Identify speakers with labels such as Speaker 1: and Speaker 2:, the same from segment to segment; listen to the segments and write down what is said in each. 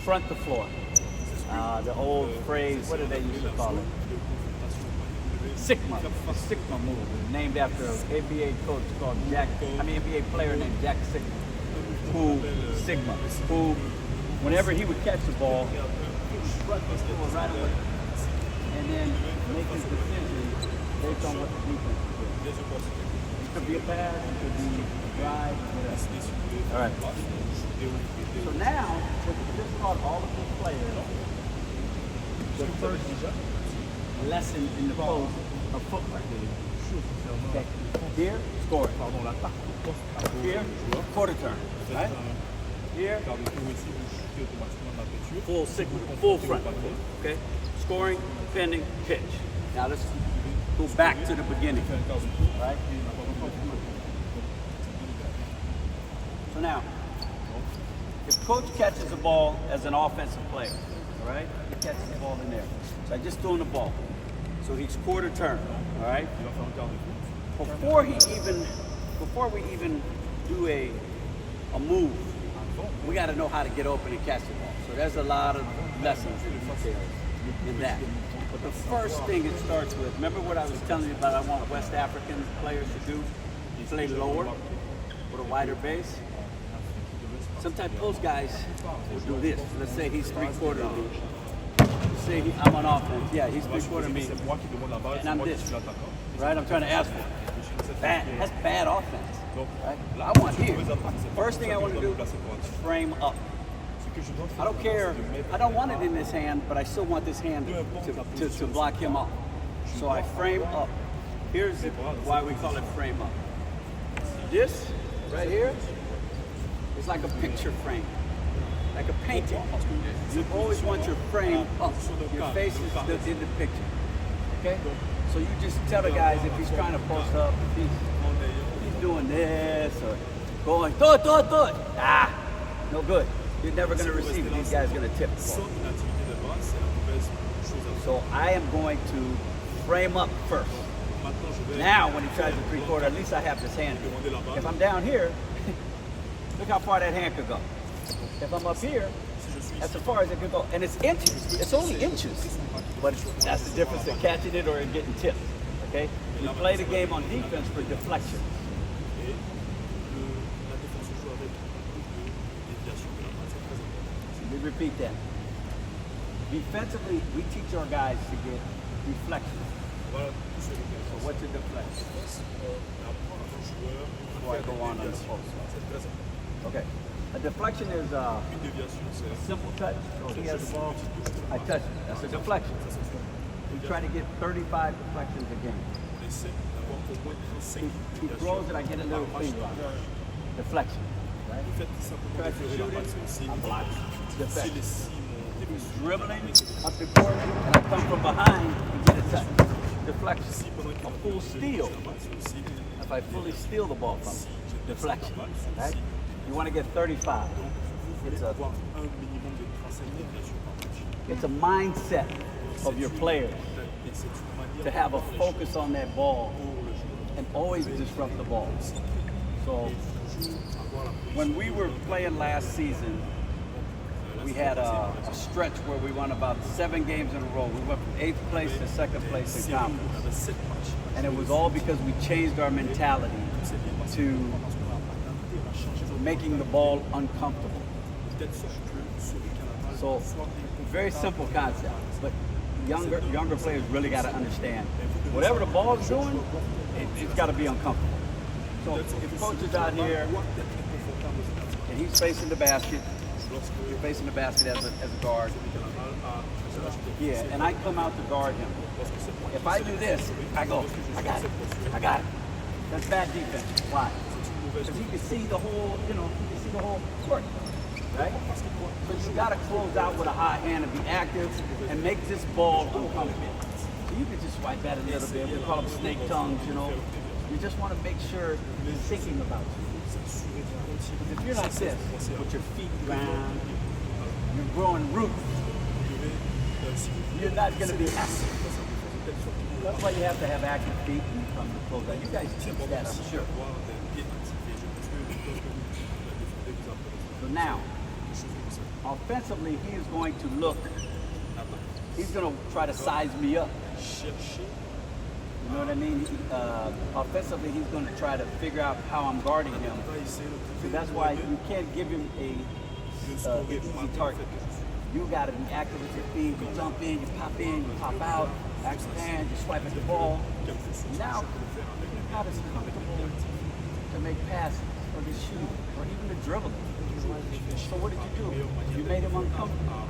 Speaker 1: front the floor. The old phrase, what did they used to call it? Sigma, the Sigma move, named after an NBA coach called NBA player named Jack Sigma, who, whenever he would catch the ball, he would front the floor right away, and then make his decision based on what the defense is doing. It could be a pass, it could be a drive, whatever. All right. So now, what you just taught all of these players, the first lesson in the pose of footwork. Okay. Here, score it. Here, quarter turn. Right? Here, full sigma, full front. Okay? Scoring, pending, pitch. Now let's go back to the beginning. Right? So now, if coach catches the ball as an offensive player, all right? He catches the ball in there. So I just threw him the ball. So he's quarter turn, all right? Before we even do a move, we got to know how to get open and catch the ball. So there's a lot of lessons in that. But the first thing it starts with, remember what I was telling you about I want West African players to do? Play lower with a wider base. Sometimes those guys will do this. Let's say he's three-quarter of me. Say I'm on offense. Yeah, he's three-quarter of me. And I'm this. Right? I'm trying to ask for it. That's bad offense. Right? I want here. First thing I want to do is frame up. I don't care. I don't want it in this hand, but I still want this hand to block him off. So I frame up. Here's why we call it frame up. This right here is like a picture frame, like a painting. You always want your frame up. Your face is in the picture. Okay? So you just tell the guys if he's trying to post up, if he's doing this or going, throw it. Ah, no good. You're never going to receive it. These guys are going to tip the ball. So I am going to frame up first. Now when he tries to three-quarter, at least I have this hand here. If I'm down here, look how far that hand could go. If I'm up here, that's as far as it could go. And it's inches. It's only inches. But that's the difference in catching it or getting tipped. Okay? You play the game on defense for deflection. Let me repeat that. Defensively, we teach our guys to get deflection. So what's a deflection? Before I go on the post. Okay. A deflection is a simple touch. So he has the ball, I touch it. That's a deflection. We try to get 35 deflections a game. He throws it, I get a little finger on it. Deflection. Right? Tries to shoot it, I block it. Deflection. He's dribbling up the court, and I come from behind and get a touch. Deflection. A full steal. If I fully steal the ball from him, deflection. Right? You want to get 35. It's a mindset of your players to have a focus on that ball and always disrupt the ball. So when we were playing last season, we had a stretch where we won about 7 games in a row. We went from 8th place to 2nd place in conference. And it was all because we changed our mentality to making the ball uncomfortable. So, very simple concept, but younger players really got to understand. Whatever the ball's doing, it's got to be uncomfortable. So, if coach is out here and he's facing the basket, you're facing the basket as a guard. Yeah, and I come out to guard him. If I do this, I go, I got it. That's bad defense. Why? Because he can see the whole, court, right? So you got to close out with a high hand and be active and make this ball uncomfortable. So you can just swipe at it a little bit. We call them snake tongues, You just want to make sure he's thinking about you. If you're like this, with your feet ground, you're growing roots, you're not going to be active. That's why you have to have active feet when you come to close out. You guys teach that, I'm sure. So now, offensively, he is going to look, he's going to try to size me up. You know what I mean? Offensively, he's going to try to figure out how I'm guarding him. So that's why you can't give him a easy target. You got to be active with your feet. You jump in, you pop out, active hand, you swipe at the ball. Now, you're not as comfortable to make passes or to shoot or even to dribble. So what did you do? You made him uncomfortable.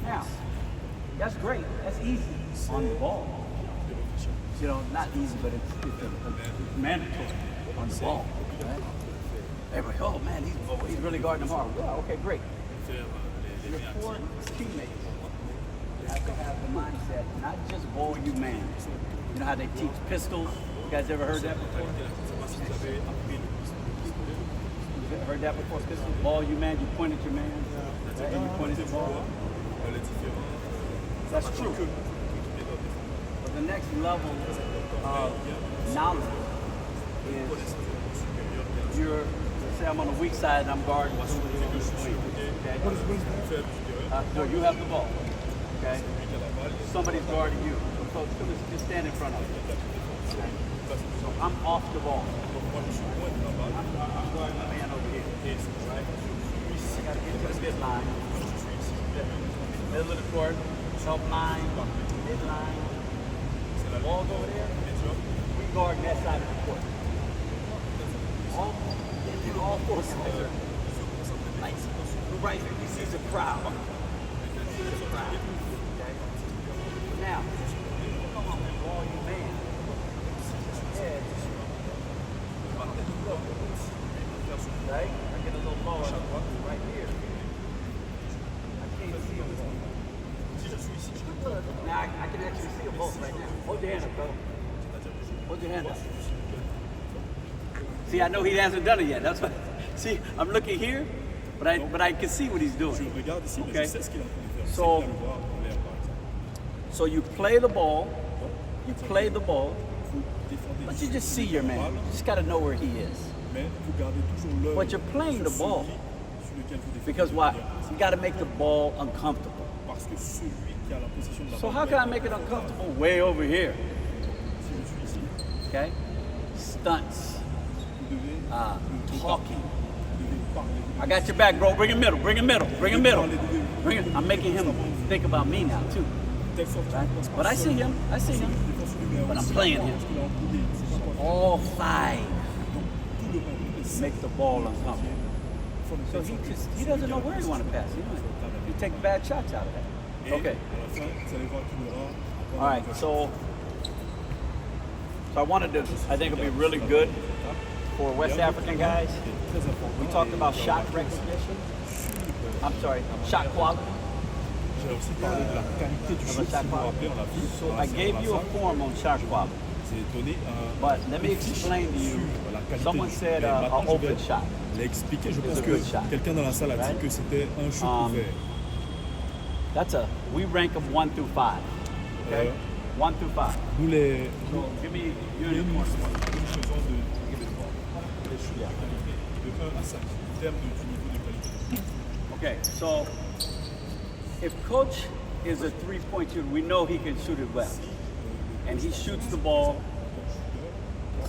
Speaker 1: Now, that's great. That's easy on the ball. You know, not easy, but it's mandatory on the ball. Right? Everybody, oh man, he's really guarding them hard. Yeah, okay, great. Your four teammates have to have the mindset, not just ball you man. You know how they teach pistols? You guys ever heard that before? You ever heard that before? Pistol, ball you man, you point at your man, right? And you point at the ball. That's true. But the next level of knowledge is you're, say I'm on the weak side and I'm guarding okay? So you have the ball, okay? Somebody's guarding you. So just stand in front of you. Okay? So I'm off the ball. I'm guarding my man over here, right? I got to get to the midline. Middle of the court, help line, midline. The ball's over there. We guard that side of the court. All four sides. Like, right here, you see the crowd. Okay? Now, come on, ball you man. Head. Right? I get a little lower right here. I can't see them. Now I can actually see them both right now. Hold your hand up, brother. Hold your hand up. See, I know he hasn't done it yet. That's why. See, I'm looking here, but I can see what he's doing. Okay. So you play the ball. You play the ball. But you just see your man. You just got to know where he is. But you're playing the ball because why? You got to make the ball uncomfortable. So how can I make it uncomfortable way over here? Okay? Stunts. Talking. I got your back, bro. Bring it middle. Bring it middle. Bring it middle. Bring it. I'm making him think about me now too. Right? But I see him. I see him. But I'm playing him. All five make the ball uncomfortable. So he doesn't know where he want to pass. He take bad shots out of that. Okay. All right. So I wanted to. I think it'll be really good for West African guys. We talked about shot recognition. I'm sorry, shot quality. So I gave you a form on shot quality. But let me explain to you. Someone said an open shot.
Speaker 2: Je pense que quelqu'un dans la salle a dit que c'était un shoot ouvert.
Speaker 1: We rank them 1 through 5. Okay? 1 through 5.
Speaker 2: Nous les.
Speaker 1: So give me your uniform. Okay, so if Coach is a three-point shooter, we know he can shoot it well. And he shoots the ball,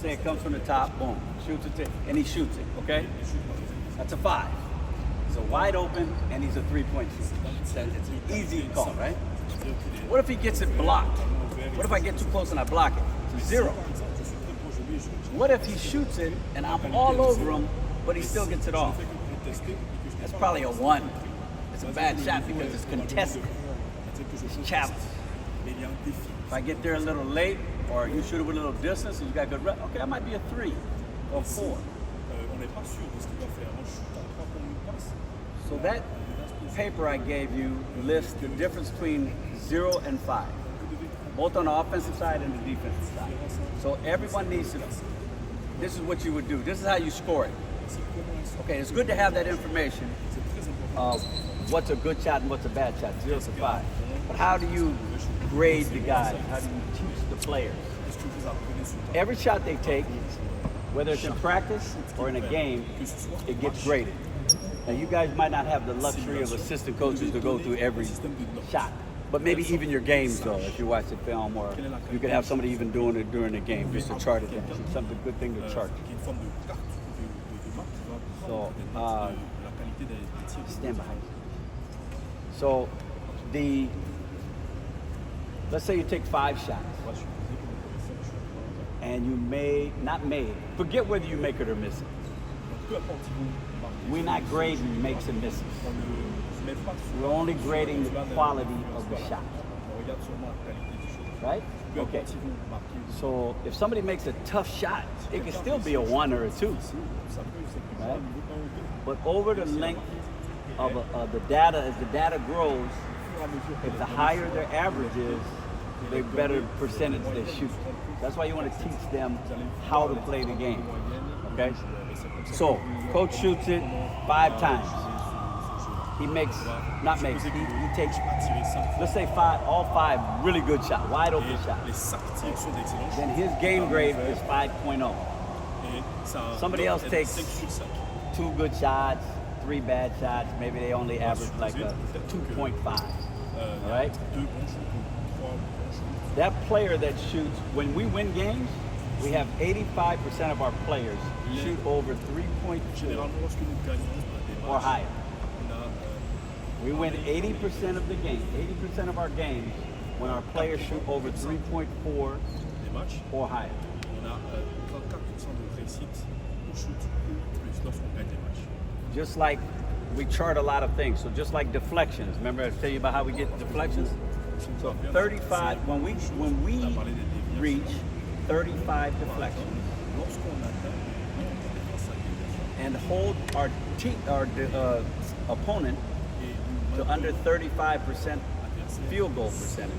Speaker 1: say it comes from the top, boom, shoots it, and he shoots it, okay? That's a 5. He's a wide open, and he's a three-point shooter. It's an easy call, right? What if he gets it blocked? What if I get too close and I block it? It's a 0. What if he shoots it, and I'm all over him, but he still gets it off? That's probably a 1. It's a bad shot because it's contested. It's challenged. If I get there a little late, or you shoot it with a little distance, and you got good rep, okay, that might be a 3 or 4. So that paper I gave you lists the difference between 0 and 5, both on the offensive side and the defensive side. So everyone needs to know. This is what you would do. This is how you score it. Okay, it's good to have that information of what's a good shot and what's a bad shot, 0 to 5. But how do you grade the guys? How do you teach the players? Every shot they take, whether it's in practice or in a game, it gets graded. Now, you guys might not have the luxury of assistant coaches to go through every shot, but maybe even your games, though, if you watch the film, or you could have somebody even doing it during the game just to chart it down. It's something good thing to chart. So, stand behind. So, let's say you take 5 shots, and you forget whether you make it or miss it. We're not grading makes and misses. We're only grading the quality of the shot. Right? Okay. So if somebody makes a tough shot, it can still be a 1 or a 2. Right? But over the length of the data, as the data grows, if the higher their average is, the better percentage they shoot. That's why you want to teach them how to play the game. Okay? So, coach shoots it 5 times. He takes, let's say all 5 really good shots, wide open shots. Then his game grade is 5.0. Somebody else takes 2 good shots, 3 bad shots, maybe they only average like a 2.5. All right? That player that shoots, when we win games, we have 85% of our players shoot over 3.2 or higher. We win 80% of the game, 80% of our games when our players shoot over 3.4 or higher. Just like we chart a lot of things, so just like deflections. Remember I tell you about how we get deflections? So 35, when we reach 35 deflections and hold our opponent to under 35% field goal percentage,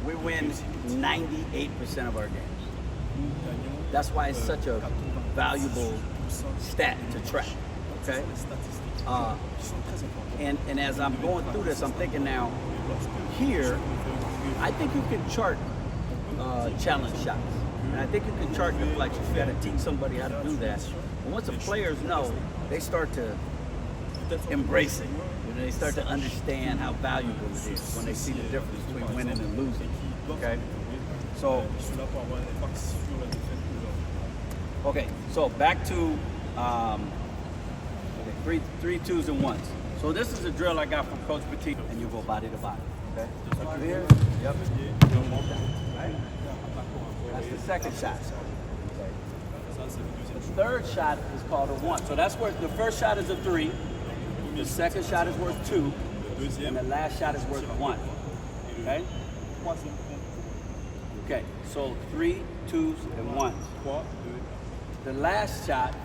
Speaker 1: we win 98% of our games. That's why it's such a valuable stat to track. Okay? And as I'm going through this, I'm thinking now, here, I think you can chart challenge shots. And I think you can chart deflections. You got to teach somebody how to do that. And once the players know, they start to embrace it. They start to understand how valuable it is when they see the difference between winning and losing. Okay? So back to three twos and ones. So this is a drill I got from Coach Petit, and you go body to body. Okay? So here, yep. Right? That's the second shot. Okay. The third shot is called a 1. So that's where the first shot is a 3, the second shot is worth 2, and the last shot is worth 1. Okay? Okay, so 3, 2s, and 1s. The last shot,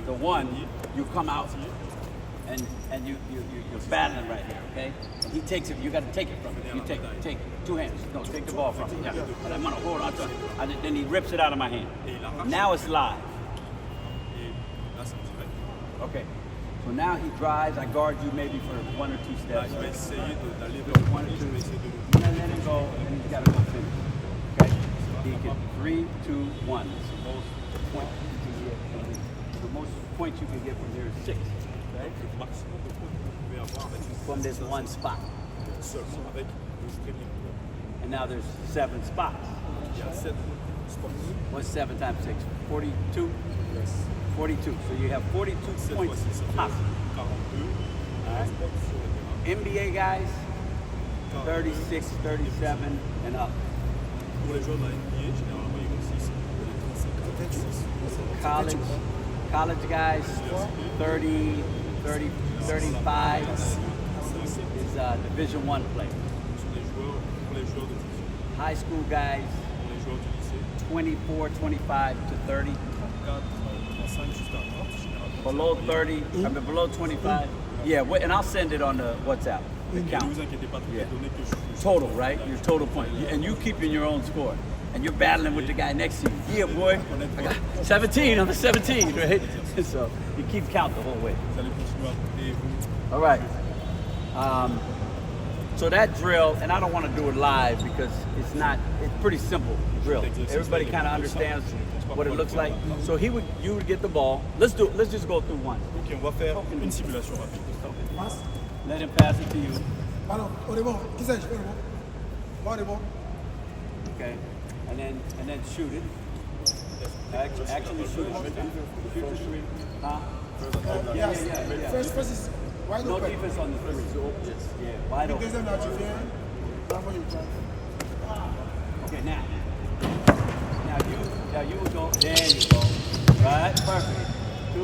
Speaker 1: the 1, you come out and you're battling right here, okay? And he takes it, you got to take it from him. You take 2 hands. No, take the ball from him. Yeah. And I'm gonna hold on to it. And then he rips it out of my hand. Now it's live. Okay. So now he drives. I guard you maybe for 1 or 2 steps. 1 or 2. And then let him go, and he's got to go finish. Okay. He can 3, 2, 1. That's the most points you can get. The most points you can get from here is 6. Okay. From this one spot. And now there's 7 spots. What's 7 times 6? 42? 42. So you have 42 points possible. Alright. NBA guys, 36, 37, and up. College guys, 30, 35 is Division I players. High school guys, 24, 25 to 30. Below 30, I mean below 25. Yeah, and I'll send it on the WhatsApp. The count. Yeah. Total, right? Your total point. And you keeping your own score. And you're battling with the guy next to you. Yeah, boy. I got 17 on the 17, right? So you keep count the whole way. All right. So that drill, and I don't want to do it live because it's pretty simple drill. Everybody kind of understands what it looks like. So you would get the ball. Let's just go through one.
Speaker 2: Ok, on va faire une simulation rapide.
Speaker 1: Let him pass it to you.
Speaker 3: Pardon, on est bon. Qui c'est? On est bon. Bon, on est bon.
Speaker 1: Okay, and then shoot it. Actually shoot it. Huh?
Speaker 3: Yes.
Speaker 1: Yeah.
Speaker 3: First is wide
Speaker 1: No
Speaker 3: open.
Speaker 1: defense on the three. Yeah, wide open.
Speaker 3: Deuxième là, tu viens. Bravo, you try.
Speaker 1: Okay, now you would go. There you go. Right, perfect. 2.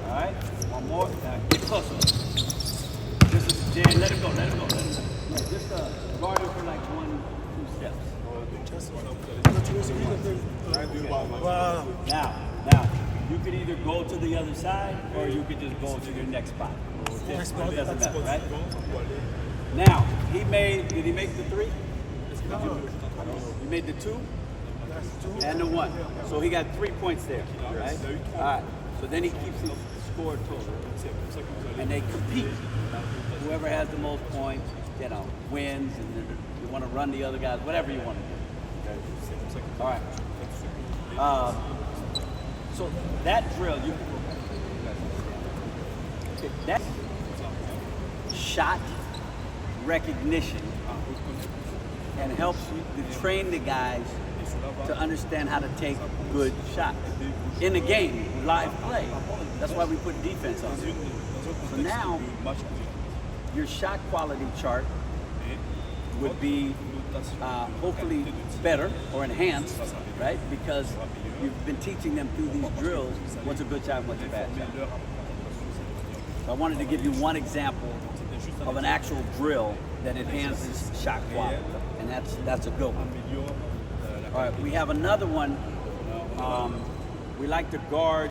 Speaker 1: All right, one more. Now get closer. This is Jan. Let him go. No, just guard him for like 1-2 steps. Now, you could either go to the other side or you could just go to your next spot. It doesn't matter, right? Now, did he make the 3? He made the 2 and the 1. So he got 3 points there, right? All right. So then he keeps the score total. And they compete. Whoever has the most points, wins, and then you want to run the other guys, whatever you want to do. Okay. All right. So that drill, that shot recognition and helps you to train the guys to understand how to take good shots in the game, live play. That's why we put defense on it. So now your shot quality chart would be hopefully better or enhanced, right? Because you've been teaching them through these drills what's a good shot and what's a bad shot. So I wanted to give you one example of an actual drill that enhances shot quality, and that's a good one. All right, we have another one. We like to guard